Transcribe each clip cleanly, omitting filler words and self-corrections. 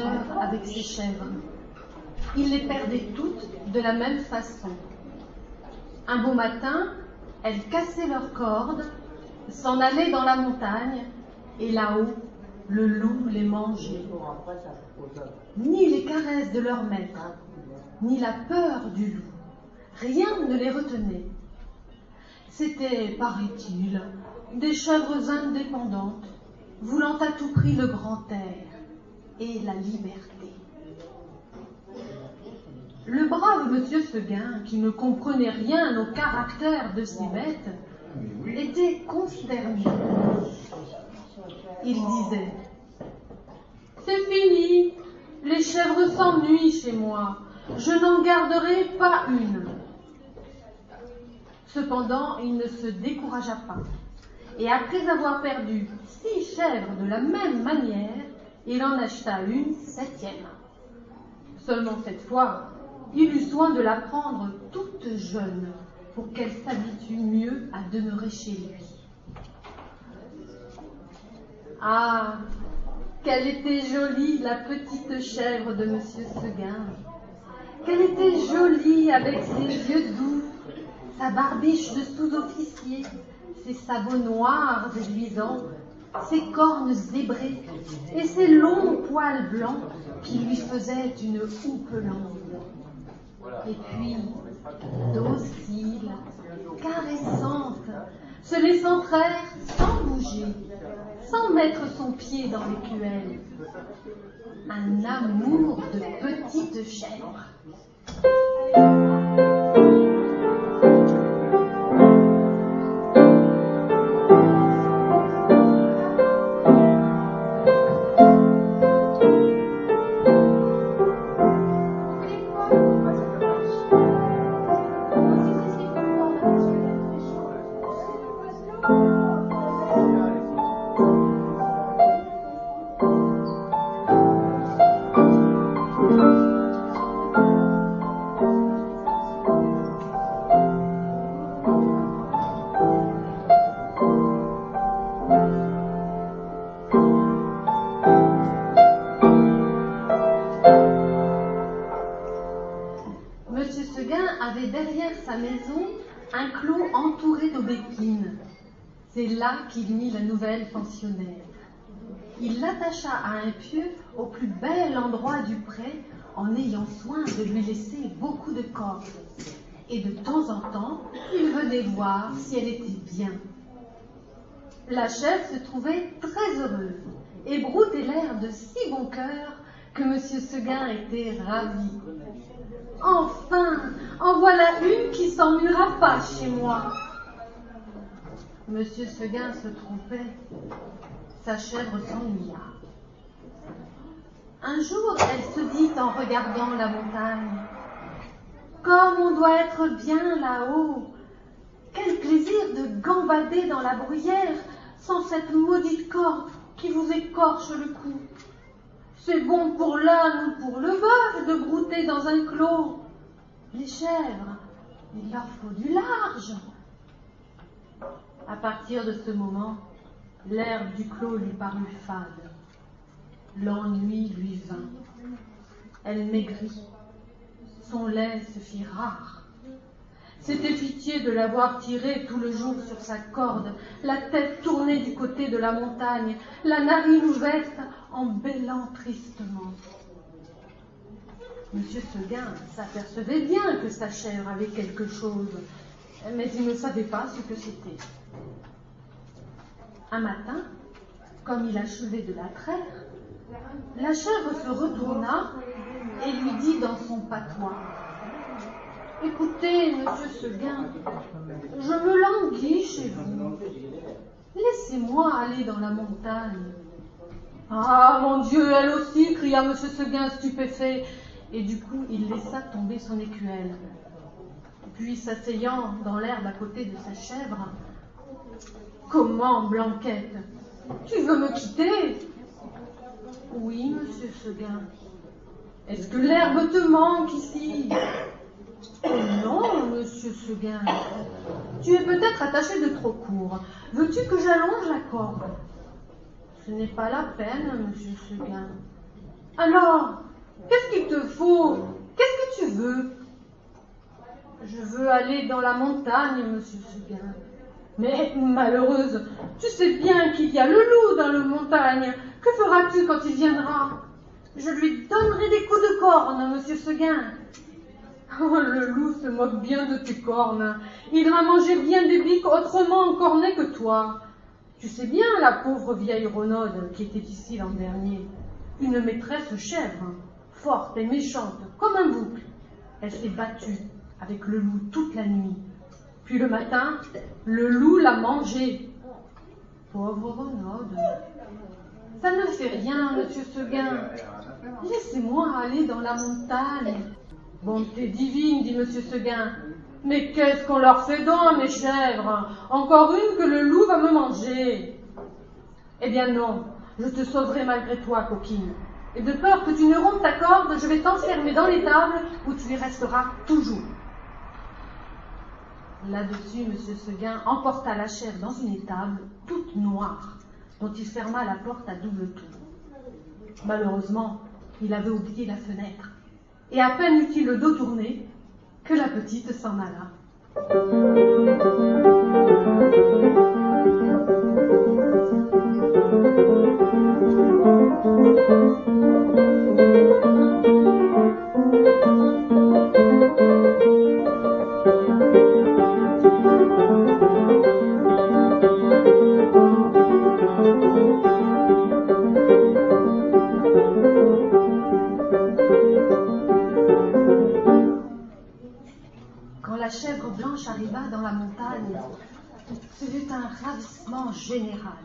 d'éleveur avec ses chèvres. Il les perdait toutes de la même façon. Un beau matin, elles cassaient leurs cordes, s'en allaient dans la montagne, et là-haut, le loup les mangeait. Ni les caresses de leur maître, ni la peur du loup, rien ne les retenait. C'étaient, paraît-il, des chèvres indépendantes, voulant à tout prix le grand air et la liberté. Le brave monsieur Seguin, qui ne comprenait rien au caractère de ces bêtes, était consterné. Il disait: « C'est fini, les chèvres s'ennuient chez moi, je n'en garderai pas une. » Cependant, il ne se découragea pas, et après avoir perdu 6 chèvres de la même manière, il en acheta une 7e. Seulement cette fois, il eut soin de la prendre toute jeune, pour qu'elle s'habitue mieux à demeurer chez lui. Ah, qu'elle était jolie, la petite chèvre de monsieur Seguin. Qu'elle était jolie avec ses yeux doux, sa barbiche de sous-officier, ses sabots noirs et luisants, ses cornes zébrées et ses longs poils blancs qui lui faisaient une houppelande. Et puis, docile, caressante, se laissant faire sans bouger, sans mettre son pied dans l'écuelle. Un amour de petite chèvre. Un clos entouré d'aubépines. C'est là qu'il mit la nouvelle pensionnaire. Il l'attacha à un pieu au plus bel endroit du pré, en ayant soin de lui laisser beaucoup de cordes. Et de temps en temps, il venait voir si elle était bien. La chèvre se trouvait très heureuse et broutait l'air de si bon cœur que M. Seguin était ravi. Enfin, en voilà une qui s'ennuiera pas chez moi. Monsieur Seguin se trompait. Sa chèvre s'ennuya. Un jour, elle se dit en regardant la montagne: « Comme on doit être bien là-haut! Quel plaisir de gambader dans la bruyère sans cette maudite corde qui vous écorche le cou! C'est bon pour l'âne ou pour le bœuf de brouter dans un clos. Les chèvres, il leur faut du large. » À partir de ce moment, l'herbe du clos lui parut fade. L'ennui lui vint. Elle maigrit. Son lait se fit rare. C'était pitié de l'avoir tiré tout le jour sur sa corde, la tête tournée du côté de la montagne, la narine ouverte, en bêlant tristement. Monsieur Seguin s'apercevait bien que sa chèvre avait quelque chose, mais il ne savait pas ce que c'était. Un matin, comme il achevait de la traire, la chèvre se retourna et lui dit dans son patois: « Écoutez, monsieur Seguin, je me languis chez vous. Laissez-moi aller dans la montagne. » « Ah, mon Dieu, elle aussi !» cria monsieur Seguin stupéfait, et du coup il laissa tomber son écuelle. Puis, s'asseyant dans l'herbe à côté de sa chèvre: « Comment, Blanquette, tu veux me quitter ?»« Oui, monsieur Seguin. »« Est-ce que l'herbe te manque ici ?»« Oh non, monsieur Seguin. Tu es peut-être attaché de trop court. Veux-tu que j'allonge la corde ?»« Ce n'est pas la peine, monsieur Seguin. Alors, qu'est-ce qu'il te faut? Qu'est-ce que tu veux? Je veux aller dans la montagne, monsieur Seguin. Mais, malheureuse, tu sais bien qu'il y a le loup dans la montagne. Que feras-tu quand il viendra? Je lui donnerai des coups de corne, monsieur Seguin. Oh, le loup se moque bien de tes cornes. Il m'a mangé bien des biques autrement encornées que toi. Tu sais bien la pauvre vieille Renaude qui était ici l'an dernier. Une maîtresse chèvre, forte et méchante, comme un bouc. Elle s'est battue avec le loup toute la nuit. Puis le matin, le loup l'a mangée. Pauvre Renaude. Ça ne fait rien, monsieur Seguin. Laissez-moi aller dans la montagne. Bonté divine, dit monsieur Seguin. Mais qu'est-ce qu'on leur fait donc, mes chèvres? Encore une que le loup va me manger. Eh bien non, je te sauverai malgré toi, coquine. Et de peur que tu ne rompes ta corde, je vais t'enfermer dans l'étable où tu y resteras toujours. Là-dessus, monsieur Seguin emporta la chèvre dans une étable toute noire, dont il ferma la porte à double tour. Malheureusement, il avait oublié la fenêtre, et à peine eut-il le dos tourné que la petite s'en alla. La chèvre blanche arriva dans la montagne. Ce fut un ravissement général.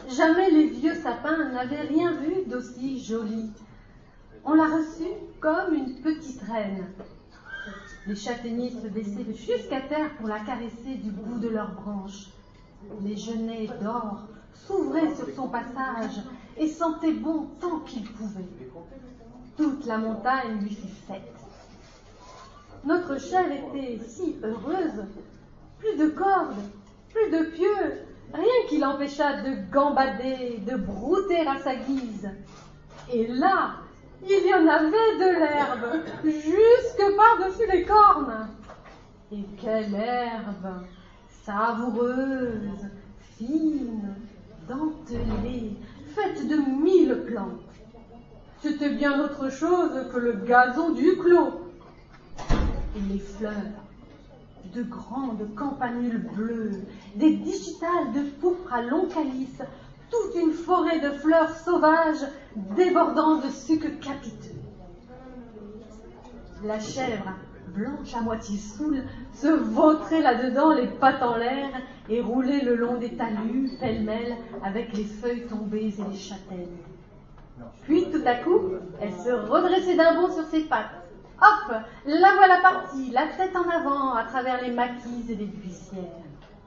Jamais les vieux sapins n'avaient rien vu d'aussi joli. On la reçut comme une petite reine. Les châtaigniers se baissaient jusqu'à terre pour la caresser du bout de leurs branches. Les genêts d'or s'ouvraient sur son passage et sentaient bon tant qu'ils pouvaient. Toute la montagne lui fut faite. Notre chèvre était si heureuse, plus de cordes, plus de pieux, rien qui l'empêchât de gambader, de brouter à sa guise. Et là, il y en avait de l'herbe, jusque par-dessus les cornes. Et quelle herbe, savoureuse, fine, dentelée, faite de 1000 plantes. C'était bien autre chose que le gazon du clos. Et les fleurs, de grandes campanules bleues, des digitales de pourpre à long calice, toute une forêt de fleurs sauvages débordant de sucs capiteux. La chèvre, blanche à moitié saoule, se vautrait là-dedans les pattes en l'air et roulait le long des talus, pêle-mêle, avec les feuilles tombées et les châtaignes. Puis, tout à coup, elle se redressait d'un bond sur ses pattes. Hop, la voilà partie, la tête en avant, à travers les maquis et les buissières.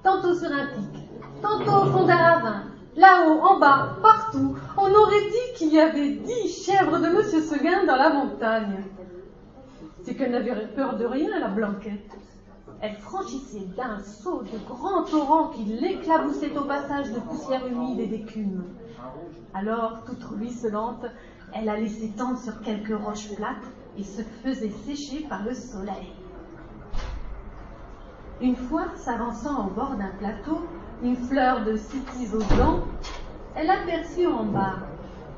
Tantôt sur un pic, tantôt au fond d'un ravin, là-haut, en bas, partout. On aurait dit qu'il y avait 10 chèvres de monsieur Seguin dans la montagne. C'est qu'elle n'avait peur de rien, la Blanquette. Elle franchissait d'un saut de grands torrents qui l'éclaboussaient au passage de poussière humide et d'écume. Alors, toute ruisselante, elle allait s'étendre sur quelques roches plates et se faisait sécher par le soleil. Une fois, s'avançant au bord d'un plateau, une fleur de cytis aux dents, elle aperçut en bas,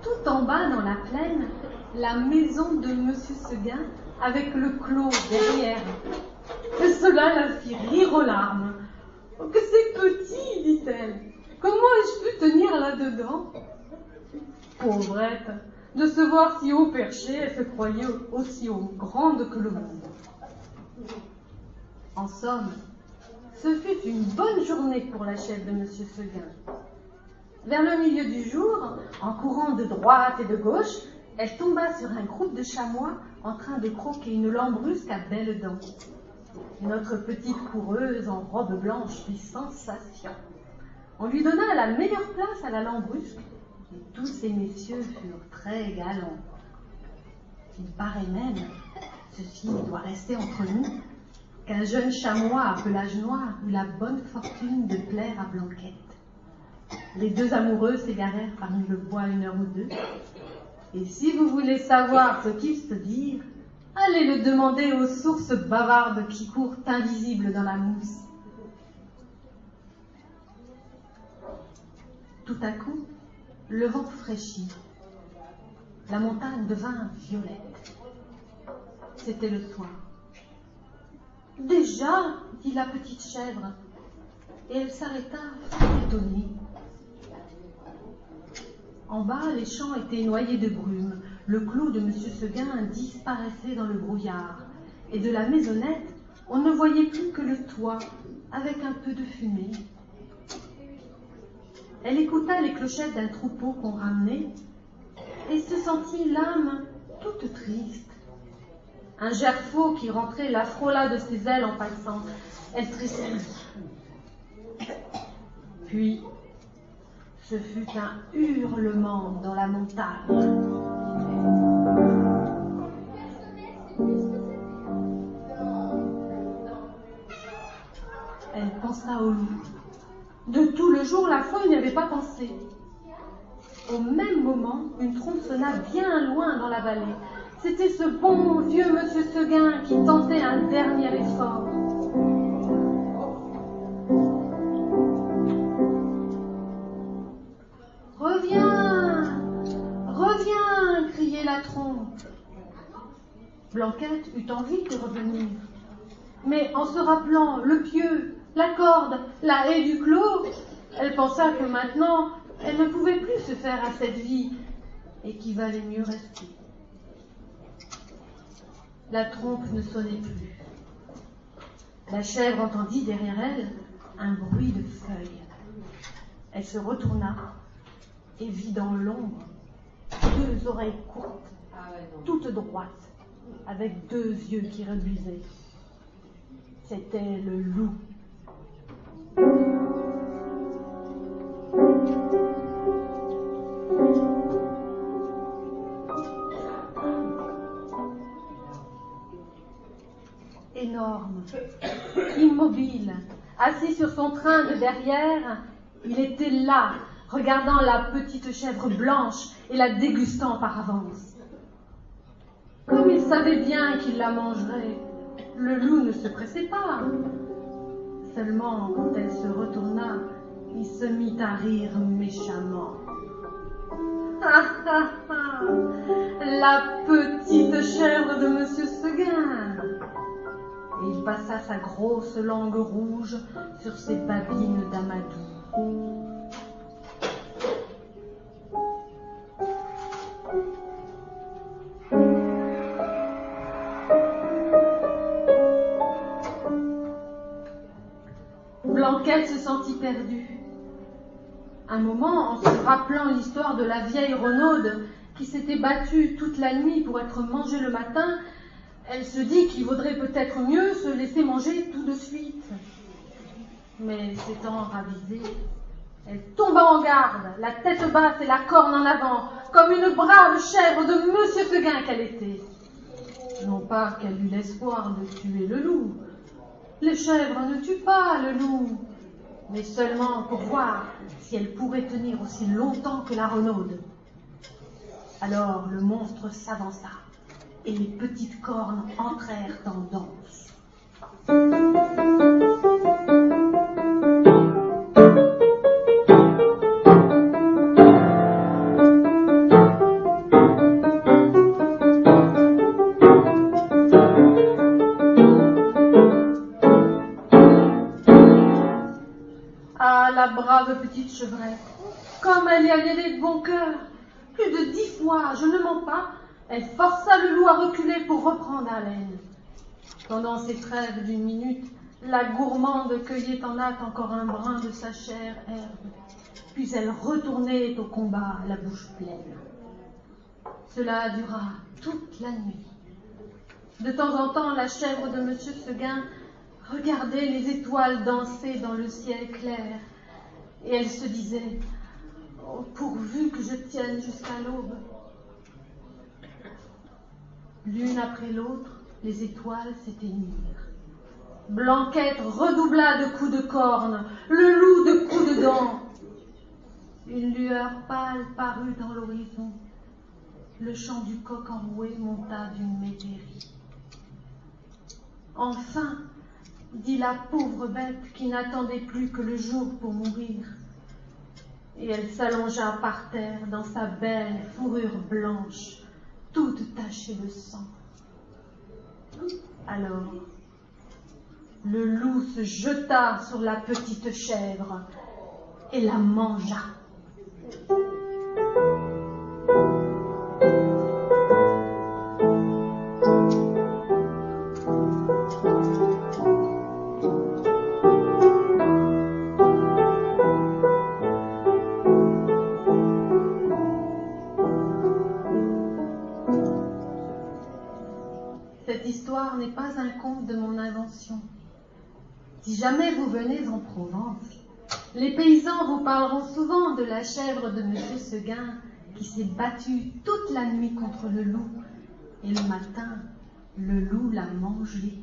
tout en bas dans la plaine, la maison de monsieur Seguin avec le clos derrière. Et cela la fit rire aux larmes. « Oh, que c'est petit, dit-elle. Comment ai-je pu tenir là-dedans ?» Pauvrette, de se voir si haut perché, elle se croyait aussi grande que le monde. En somme, ce fut une bonne journée pour la chèvre de monsieur Seguin. Vers le milieu du jour, en courant de droite et de gauche, elle tomba sur un groupe de chamois en train de croquer une lambrusque à belles dents. Notre petite coureuse en robe blanche fit sensation. On lui donna la meilleure place à la lambrusque et tous ces messieurs furent très galants. Il paraît même, ceci doit rester entre nous, qu'un jeune chamois à pelage noir eut la bonne fortune de plaire à Blanquette. Les deux amoureux s'égarèrent parmi le bois 1 heure ou 2, Et si vous voulez savoir ce qu'ils se disent, allez le demander aux sources bavardes qui courent invisibles dans la mousse. Tout à coup, le vent fraîchit. La montagne devint violette. C'était le soir. « Déjà » dit la petite chèvre, et elle s'arrêta étonnée. En bas, les champs étaient noyés de brume. Le clos de M. Seguin disparaissait dans le brouillard. Et de la maisonnette, on ne voyait plus que le toit, avec un peu de fumée. Elle écouta les clochettes d'un troupeau qu'on ramenait et se sentit l'âme toute triste. Un gerfaut qui rentrait la frôla de ses ailes en passant. Elle tressaillit. Puis, ce fut un hurlement dans la montagne. Elle pensa au loup. De tout le jour, la folle n'y avait pas pensé. Au même moment, une trompe sonna bien loin dans la vallée. C'était ce bon vieux monsieur Seguin qui tentait un dernier effort. « Reviens, reviens !» criait la trompe. Blanquette eut envie de revenir. Mais en se rappelant le pieu, la corde, la haie du clos, elle pensa que maintenant, elle ne pouvait plus se faire à cette vie et qu'il valait mieux rester. La trompe ne sonnait plus. La chèvre entendit derrière elle un bruit de feuilles. Elle se retourna et vit dans l'ombre deux oreilles courtes, toutes droites, avec deux yeux qui reluisaient. C'était le loup. Énorme, immobile, assis sur son train de derrière, il était là, regardant la petite chèvre blanche et la dégustant par avance. Comme il savait bien qu'il la mangerait, le loup ne se pressait pas. Seulement, quand elle se retourna, il se mit à rire méchamment. Ah ah ah, la petite chèvre de M. Seguin. Et il passa sa grosse langue rouge sur ses babines d'amadou. Blanquette se sentit perdue. Un moment, en se rappelant l'histoire de la vieille Renaude qui s'était battue toute la nuit pour être mangée le matin, elle se dit qu'il vaudrait peut-être mieux se laisser manger tout de suite. Mais s'étant ravisée, elle tomba en garde, la tête basse et la corne en avant, comme une brave chèvre de Monsieur Seguin qu'elle était. Non pas qu'elle eût l'espoir de tuer le loup. Les chèvres ne tuent pas le loup, mais seulement pour voir si elle pourrait tenir aussi longtemps que la Renaude. Alors le monstre s'avança et les petites cornes entrèrent en danse. Ah, la brave petite chevrette, comme elle y allait de bon cœur. Plus de 10 fois, je ne mens pas, elle força le loup à reculer pour reprendre haleine. Pendant ces trêves d'une minute, la gourmande cueillait en hâte encore un brin de sa chère herbe, puis elle retournait au combat, la bouche pleine. Cela dura toute la nuit. De temps en temps, la chèvre de M. Seguin regardait les étoiles danser dans le ciel clair, et elle se disait « Oh, pourvu que je tienne jusqu'à l'aube !» L'une après l'autre, les étoiles s'éteignirent. Blanquette redoubla de coups de corne, le loup de coups de dents. Une lueur pâle parut dans l'horizon. le chant du coq enroué monta d'une métairie. Enfin, dit la pauvre bête qui n'attendait plus que le jour pour mourir. Et elle s'allongea par terre dans sa belle fourrure blanche, toute tachée de sang. Alors, le loup se jeta sur la petite chèvre et la mangea. Cette histoire n'est pas un conte de mon invention. Si jamais vous venez en Provence, les paysans vous parleront souvent de la chèvre de Monsieur Seguin qui s'est battue toute la nuit contre le loup et le matin, le loup l'a mangée.